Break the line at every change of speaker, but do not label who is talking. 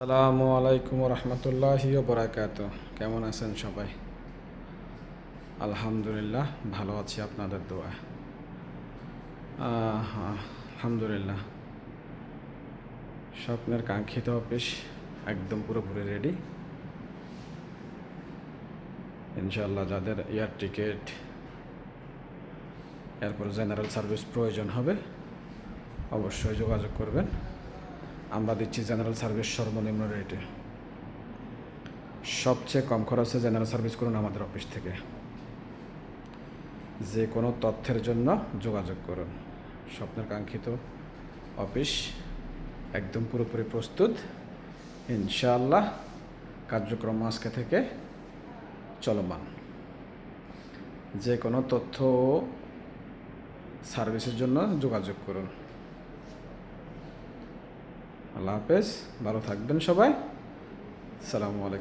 আসসালামু আলাইকুম রহমতুল্লাহি বরাকাত। কেমন আছেন সবাই? আলহামদুলিল্লাহ ভালো আছি আপনাদের দোয়া। আলহামদুলিল্লাহ, স্বপ্নের কাঙ্ক্ষিত অফিস একদম পুরোপুরি রেডি। ইনশাআল্লাহ যাদের এয়ার টিকিট, এরপর জেনারেল সার্ভিস প্রয়োজন হবে অবশ্যই যোগাযোগ করবেন। আমরা দিচ্ছি জেনারেল সার্ভিস সর্বনিম্ন রেটে। সবচেয়ে কম খরচে জেনারেল সার্ভিস করুন আমাদের অফিস থেকে। যে কোনো তথ্যের জন্য যোগাযোগ করুন। স্বপ্নের কাঙ্ক্ষিত অফিস একদম পুরোপুরি প্রস্তুত। ইনশাআল্লাহ কার্যক্রম আজকে থেকে চলমান। যে কোনো তথ্য সার্ভিসের জন্য যোগাযোগ করুন। আল্লাহ হাফেজ, ভালো থাকবেন সবাই। আসসালামু আলাইকুম।